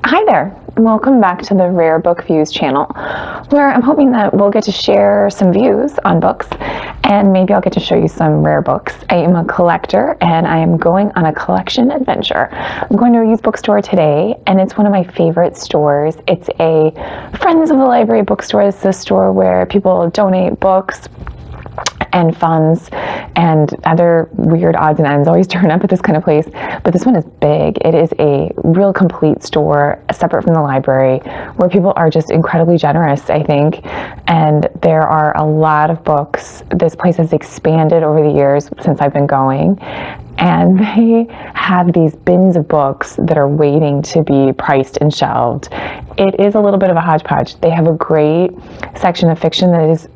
Hi there, and welcome back to the Rare Book Views channel, where I'm hoping that we'll get to share some views on books, and maybe I'll get to show you some rare books. I am a collector, and I am going on a collection adventure. I'm going to a used bookstore today, and it's one of my favorite stores. It's a Friends of the Library bookstore. It's a store where people donate books and funds and other weird odds and ends always turn up at this kind of place, but this one is big. It is a real complete store separate from the library where people are just incredibly generous, I think, and there are a lot of books. This place has expanded over the years since I've been going, and they have these bins of books that are waiting to be priced and shelved. It is a little bit of a hodgepodge. They have a great section of fiction that is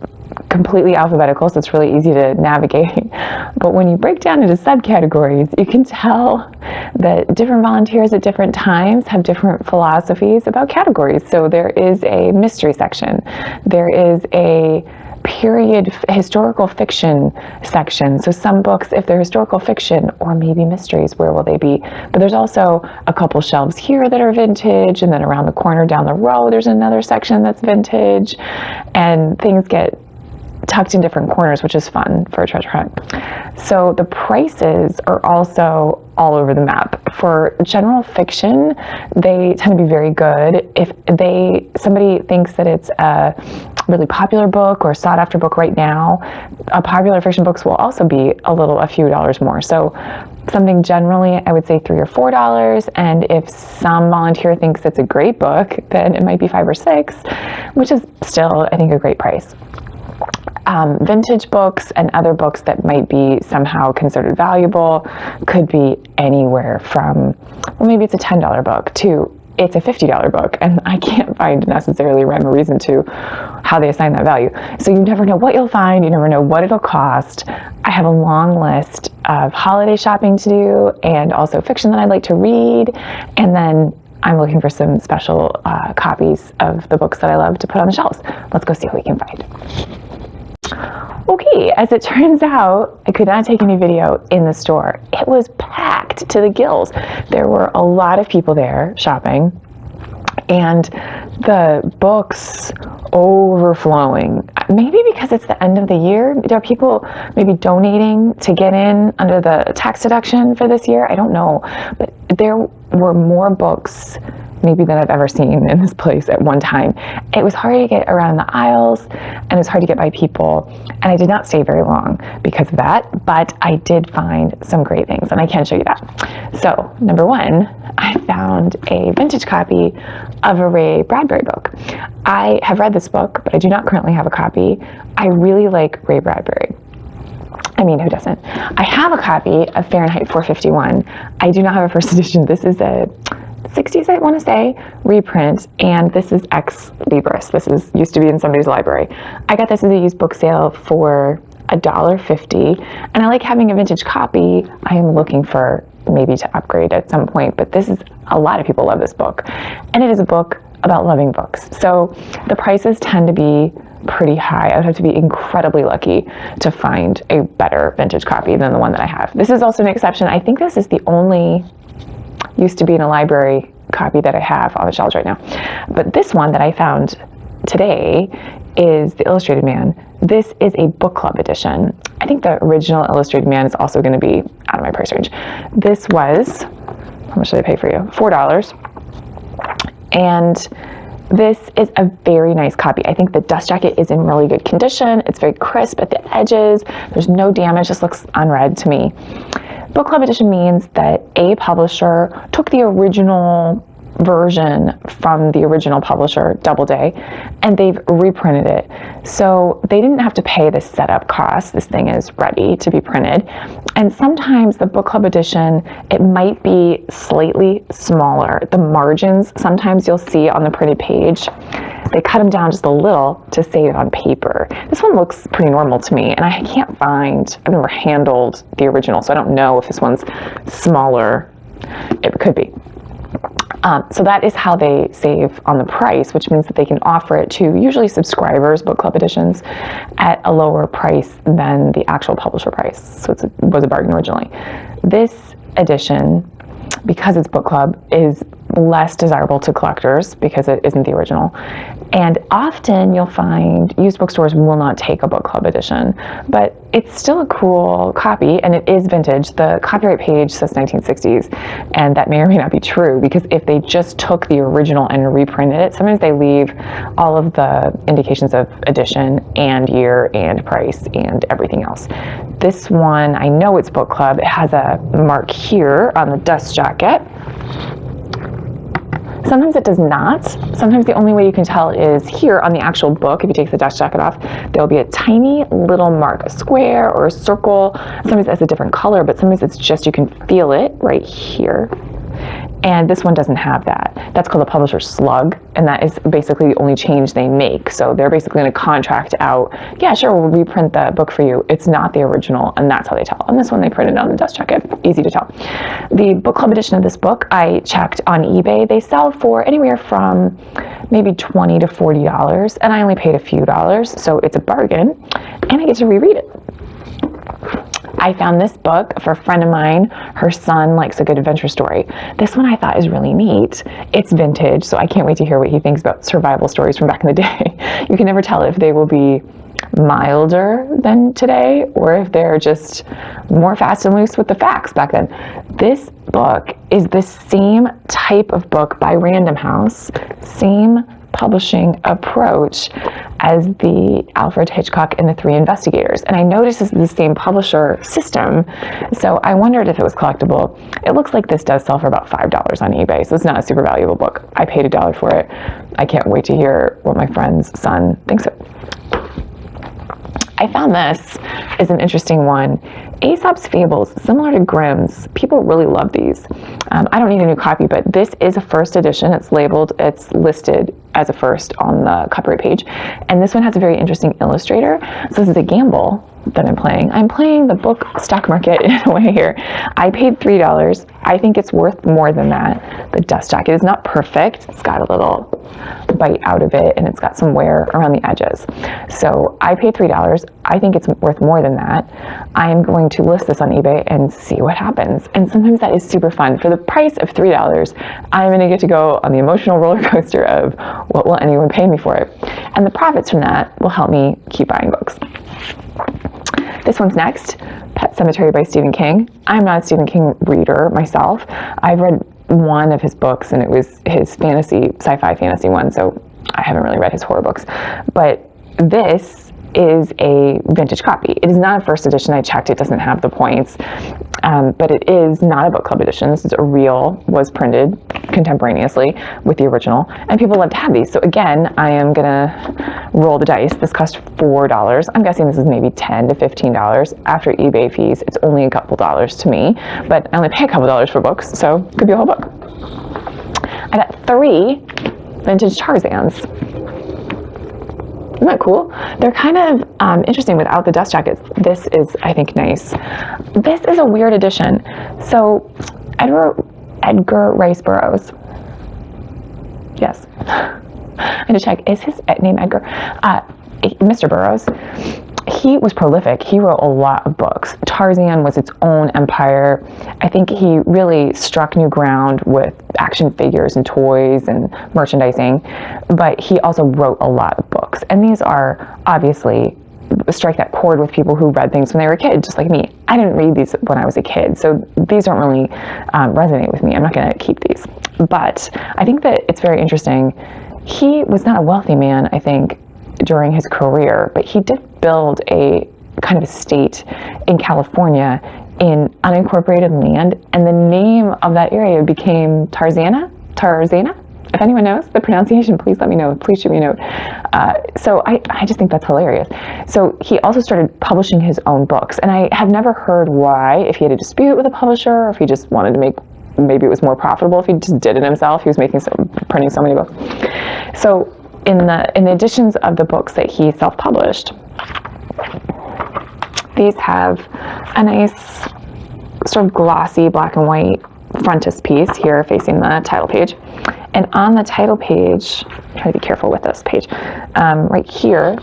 completely alphabetical, so it's really easy to navigate. But when you break down into subcategories, you can tell that different volunteers at different times have different philosophies about categories. So there is a mystery section, there is a period historical fiction section. So some books, if they're historical fiction or maybe mysteries, where will they be? But there's also a couple shelves here that are vintage, and then around the corner down the row there's another section that's vintage, and things get tucked in different corners, which is fun for a treasure hunt. So the prices are also all over the map. For general fiction, they tend to be very good. If somebody thinks that it's a really popular book or sought after book right now, popular fiction books will also be a few dollars more. So something generally, I would say $3 or $4, and if some volunteer thinks it's a great book, then it might be $5 or $6, which is still, I think, a great price. Vintage books and other books that might be somehow considered valuable could be anywhere from, well, maybe it's a $10 book to it's a $50 book, and I can't find necessarily rhyme or reason to how they assign that value. So you never know what you'll find, you never know what it'll cost. I have a long list of holiday shopping to do and also fiction that I'd like to read, and then I'm looking for some special copies of the books that I love to put on the shelves. Let's go see what we can find. Okay, as it turns out, I could not take any video in the store. It was packed to the gills. There were a lot of people there shopping, and the books overflowing. Maybe because it's the end of the year. There are people maybe donating to get in under the tax deduction for this year. I don't know, but there were more books maybe than I've ever seen in this place at one time. It was hard to get around the aisles, and it was hard to get by people, and I did not stay very long because of that, but I did find some great things, and I can show you that. So, number one, I found a vintage copy of a Ray Bradbury book. I have read this book, but I do not currently have a copy. I really like Ray Bradbury. I mean, who doesn't? I have a copy of Fahrenheit 451. I do not have a first edition. This is a 60s, I want to say, reprint, and this is ex libris. This used to be in somebody's library. I got this as a used book sale for $1.50, and I like having a vintage copy. I am looking for maybe to upgrade at some point, but a lot of people love this book, and it is a book about loving books. So the prices tend to be pretty high. I would have to be incredibly lucky to find a better vintage copy than the one that I have. This is also an exception. I think this is the only used to be in a library copy that I have on the shelves right now. But this one that I found today is the Illustrated Man. This is a book club edition. I think the original Illustrated Man is also going to be out of my price range. This was, how much did I pay for you? $4. And this is a very nice copy. I think the dust jacket is in really good condition. It's very crisp at the edges. There's no damage. This looks unread to me. Book club edition means that a publisher took the original version from the original publisher, Doubleday, and they've reprinted it. So they didn't have to pay the setup cost. This thing is ready to be printed. And sometimes the book club edition, it might be slightly smaller. The margins, sometimes you'll see on the printed page, they cut them down just a little to save on paper. This one looks pretty normal to me, and I can't find, I've never handled the original, so I don't know if this one's smaller. It could be. So that is how they save on the price, which means that they can offer it to usually subscribers, book club editions, at a lower price than the actual publisher price. So it was a bargain originally. This edition, because it's book club, is less desirable to collectors because it isn't the original. And often you'll find used bookstores will not take a book club edition, but it's still a cool copy, and it is vintage. The copyright page says 1960s, and that may or may not be true, because if they just took the original and reprinted it, sometimes they leave all of the indications of edition and year and price and everything else. This one, I know it's book club. It has a mark here on the dust jacket. Sometimes it does not. Sometimes the only way you can tell is here on the actual book. If you take the dust jacket off, there'll be a tiny little mark, a square or a circle. Sometimes it has a different color, but sometimes it's just, you can feel it right here. And this one doesn't have that. That's called the publisher Slug, and that is basically the only change they make. So they're basically going to contract out, yeah, sure, we'll reprint the book for you. It's not the original, and that's how they tell. And this one they printed on the dust jacket. Easy to tell. The book club edition of this book, I checked on eBay. They sell for anywhere from maybe $20 to $40, and I only paid a few dollars, so it's a bargain, and I get to reread it. I found this book for a friend of mine. Her son likes a good adventure story. This one I thought is really neat. It's vintage, so I can't wait to hear what he thinks about survival stories from back in the day. You can never tell if they will be milder than today or if they're just more fast and loose with the facts back then. This book is the same type of book by Random House, same publishing approach as the Alfred Hitchcock and the Three Investigators. And I noticed this is the same publisher system, so I wondered if it was collectible. It looks like this does sell for about $5 on eBay, so it's not a super valuable book. I paid $1 for it. I can't wait to hear what my friend's son thinks of it. I found this is an interesting one. Aesop's Fables, similar to Grimm's. People really love these. I don't need a new copy, but this is a first edition. It's labeled, it's listed as a first on the copyright page. And this one has a very interesting illustrator. So this is a gamble that I'm playing. I'm playing the book stock market in a way here. I paid $3. I think it's worth more than that. The dust jacket is not perfect. It's got a little bite out of it, and it's got some wear around the edges. So I paid $3. I think it's worth more than that. I'm going to list this on eBay and see what happens. And sometimes that is super fun. For the price of $3, I'm going to get to go on the emotional roller coaster of what will anyone pay me for it. And the profits from that will help me keep buying books. This one's next, Pet Sematary by Stephen King. I'm not a Stephen King reader myself. I've read one of his books, and it was his sci-fi fantasy one, so I haven't really read his horror books. But this is a vintage copy. It is not a first edition. I checked, it doesn't have the points, but it is not a book club edition. This is was printed contemporaneously with the original, and people love to have these. So again, I am gonna roll the dice. This cost $4. I'm guessing this is maybe $10 to $15. After eBay fees, it's only a couple dollars to me, but I only pay a couple dollars for books, so it could be a whole book. I got 3 vintage Tarzans. Isn't that cool? They're kind of interesting without the dust jackets. This is, I think, nice. This is a weird edition. So Edgar Rice Burroughs. Yes. I had to check. Is his name Edgar? Mr. Burroughs. He was prolific. He wrote a lot of books. Tarzan was its own empire. I think he really struck new ground with action figures and toys and merchandising, but he also wrote a lot of books. And these are obviously strike that chord with people who read things when they were a kid, just like me. I didn't read these when I was a kid, so these don't really resonate with me. I'm not going to keep these. But I think that it's very interesting. He was not a wealthy man, I think, during his career, but he did build a kind of estate in California in unincorporated land, and the name of that area became Tarzana. If anyone knows the pronunciation, please let me know. Please shoot me a note. So I just think that's hilarious. So he also started publishing his own books, and I have never heard why, if he had a dispute with a publisher, or if he just wanted to maybe it was more profitable if he just did it himself. He was printing so many books. So in the editions of the books that he self-published, these have a nice sort of glossy black and white frontispiece here facing the title page. And on the title page, try to be careful with this page, right here,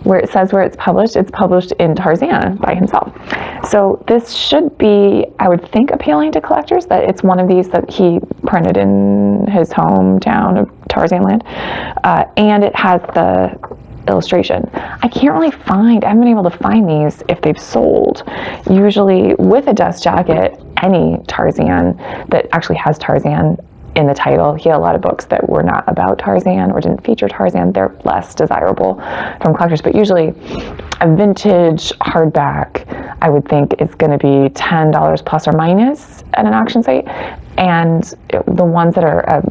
where it says where it's published in Tarzan by himself. So this should be, I would think, appealing to collectors, that it's one of these that he printed in his hometown of Tarzan land, and it has the illustration. I haven't been able to find these if they've sold. Usually with a dust jacket, any Tarzan that actually has Tarzan in the title. He had a lot of books that were not about Tarzan or didn't feature Tarzan. They're less desirable from collectors, but usually a vintage hardback, I would think, is going to be $10 plus or minus at an auction site. And the ones that are a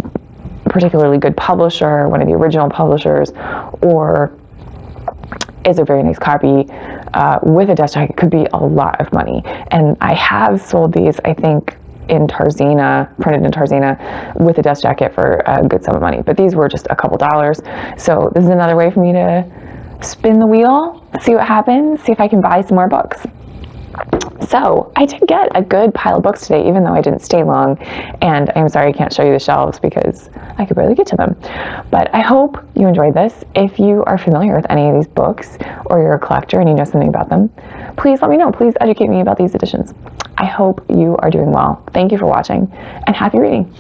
particularly good publisher, one of the original publishers, or is a very nice copy with a dust jacket, could be a lot of money. And I have sold these, I think, in Tarzana, printed in Tarzana, with a dust jacket for a good sum of money. But these were just a couple dollars. So this is another way for me to spin the wheel, see what happens, see if I can buy some more books. So I did get a good pile of books today, even though I didn't stay long. And I'm sorry I can't show you the shelves because I could barely get to them. But I hope you enjoyed this. If you are familiar with any of these books, or you're a collector and you know something about them, please let me know. Please educate me about these editions. I hope you are doing well. Thank you for watching, and happy reading.